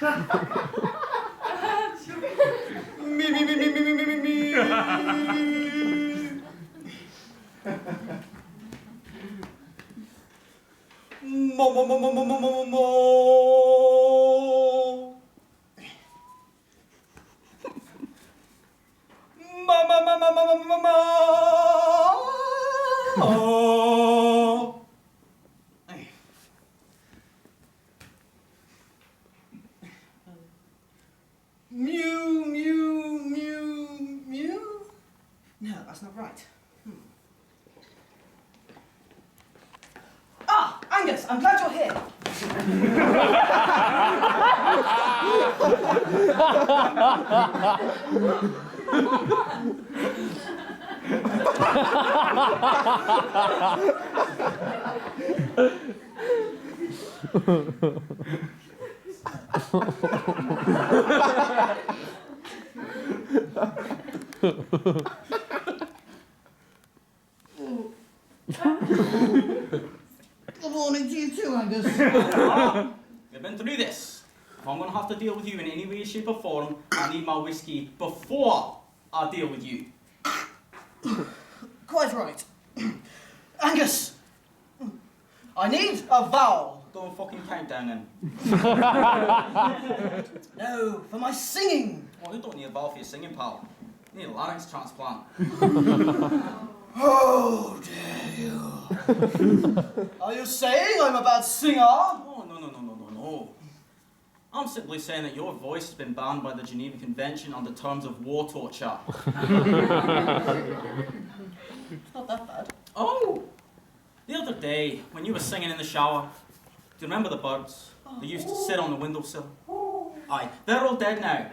Me, me, me, me, me, me, me, me, me. Mo, mo, mo, mo, mo, mo, mo, mo. Ma, ma, ma, ma, ma, ma, ma, ma. Oh. Mew, mew, mew, mew. No, that's not right. Ah, Angus, I'm glad you're here. Good morning to you too, Angus. We've been through this. If I'm going to have to deal with you in any way, shape or form, I need my whiskey before I deal with you. Quite right. Angus, I need a vowel. Don't fucking count down then. No, for my singing. Well, you don't need a valve for your singing, pal. You need a larynx transplant. Oh, dare you. Are you saying I'm a bad singer? Oh, no. I'm simply saying that your voice has been banned by the Geneva Convention on the terms of war torture. It's not that bad. Oh! The other day, when you were singing in the shower, do you remember the birds? They used to sit on the windowsill. Aye, they're all dead now.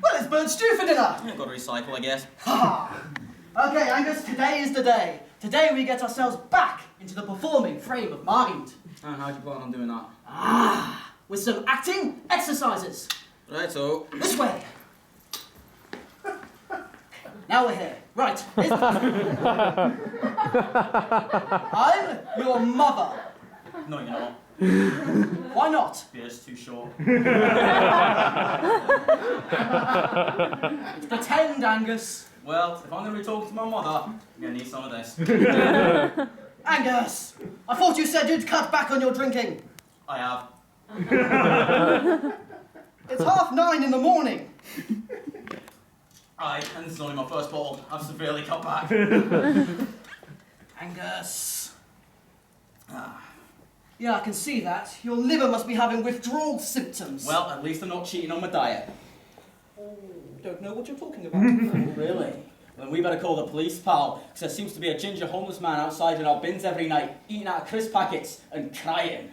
Well, it's bird stew for dinner. You've got to recycle, I guess. Okay, Angus, today is the day. Today we get ourselves back into the performing frame of mind. And how do you plan on doing that? With some acting exercises. Right, so... This way. Now we're here. Right. I'm your mother. No, you're not. Why not? Beer's too short. Pretend, Angus. Well, if I'm going to be talking to my mother, I'm going to need some of this. Angus, I thought you said you'd cut back on your drinking. I have. It's 9:30 in the morning. Aye, and this is only my first bottle. I've severely cut back. Angus. Yeah, I can see that. Your liver must be having withdrawal symptoms. Well, at least I'm not cheating on my diet. Don't know what you're talking about. Oh, really? Then we better call the police, pal, because there seems to be a ginger homeless man outside in our bins every night, eating out of crisp packets and crying.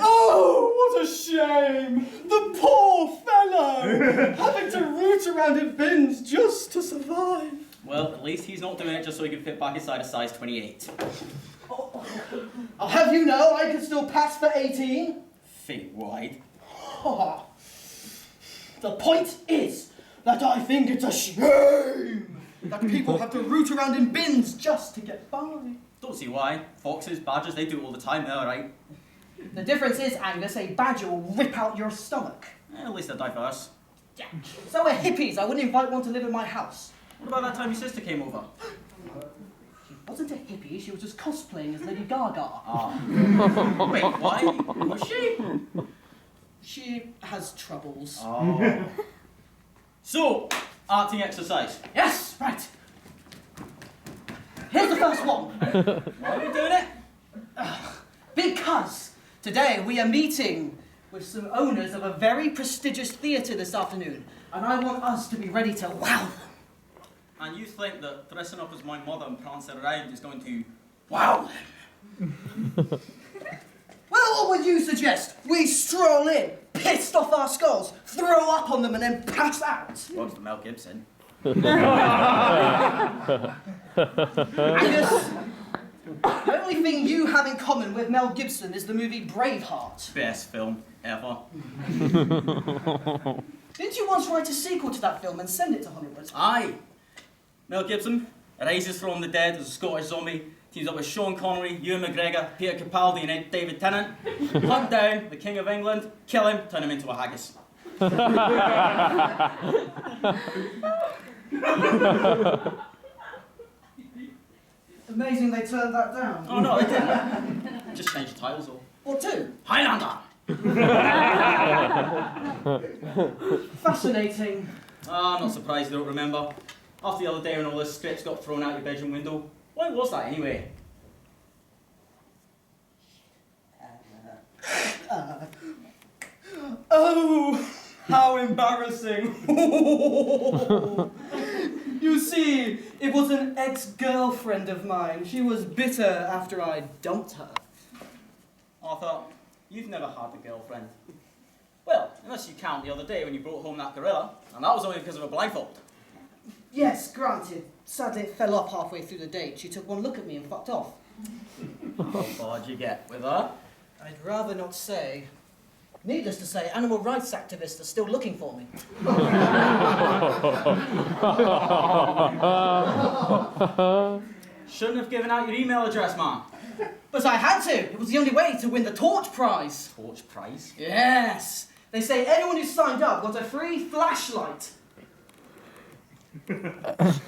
Oh, what a shame! The poor fellow! Having to root around in bins just to survive. Well, at least he's not doing it just so he can fit back inside a size 28. I'll have you know I can still pass for 18. Feet wide. The point is that I think it's a shame that people have to root around in bins just to get by. Don't see why. Foxes, badgers, they do it all the time, they're alright. The difference is, Angus, a badger will rip out your stomach. At least they're diverse. Yeah. So we're hippies. I wouldn't invite one to live in my house. What about that time your sister came over? She wasn't a hippie, she was just cosplaying as Lady Gaga. Wait, why? Was she? She has troubles. Oh. So, acting exercise. Yes, right. Here's the first one. Why are we doing it? Because today we are meeting with some owners of a very prestigious theatre this afternoon, and I want us to be ready to wow them. And you think that dressing up as my mother and prancing around is going to Wow them. Well, what would you suggest? We stroll in, pissed off our skulls, throw up on them, and then pass out. Works for Mel Gibson. Angus, the only thing you have in common with Mel Gibson is the movie Braveheart. Best film. ever. Didn't you once write a sequel to that film and send it to Hollywood? Aye. Mel Gibson rises from the dead as a Scottish zombie, teams up with Sean Connery, Ewan McGregor, Peter Capaldi and David Tennant, hunt down the King of England, kill him, turn him into a haggis. Amazing they turned that down. Oh no, they didn't. Just change the titles all. What to? Highlander! Fascinating. I'm not surprised you don't remember. After the other day when all those scripts got thrown out your bedroom window. Why was that anyway? Oh, how embarrassing. You see, it was an ex-girlfriend of mine. She was bitter after I dumped her. Arthur, you've never had a girlfriend. Well, unless you count the other day when you brought home that gorilla, and that was only because of a blindfold. Yes, granted. Sadly, it fell off halfway through the date. She took one look at me and fucked off. How far did you get with her? I'd rather not say. Needless to say, animal rights activists are still looking for me. Shouldn't have given out your email address, man. But I had to. It was the only way to win the Torch Prize. Torch prize? Yes. They say anyone who signed up got a free flashlight.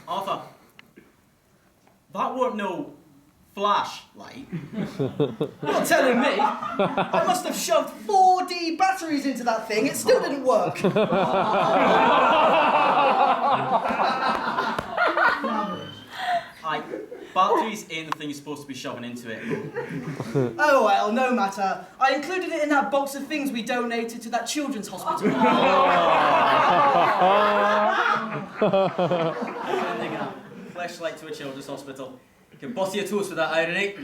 Arthur, that weren't no flashlight. You're telling me? I must have shoved 4D batteries into that thing. It still didn't work. Aye, batteries ain't the thing you're supposed to be shoving into it. Oh well, no matter. I included it in that box of things we donated to that children's hospital. Sending a flashlight to a children's hospital. You can boss your toast with that irony.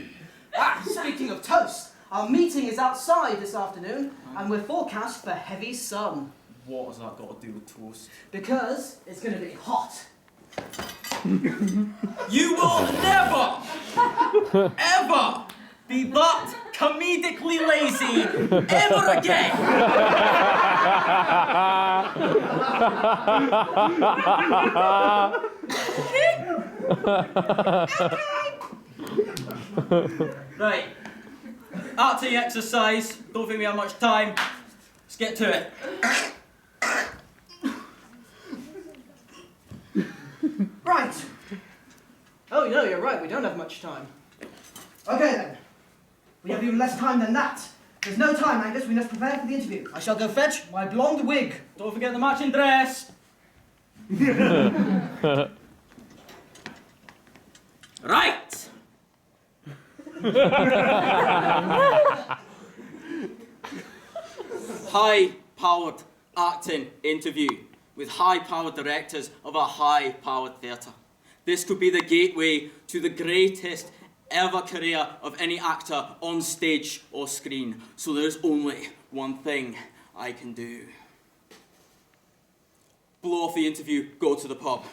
Ah, speaking of toast, our meeting is outside this afternoon, and we're forecast for heavy sun. What has that got to do with toast? Because it's going to be hot. You will never, ever be that comedically lazy ever again! Right, acting exercise. Don't think we have much time. Let's get to it. Right. Oh, no, you're right. We don't have much time. Okay, then. We have even less time than that. There's no time, Angus. We must prepare for the interview. I shall go fetch my blonde wig. Don't forget the matching dress. Right. High-powered acting interview with high-powered directors of a high-powered theatre. This could be the gateway to the greatest ever career of any actor on stage or screen. So there's only one thing I can do. Blow off the interview, go to the pub.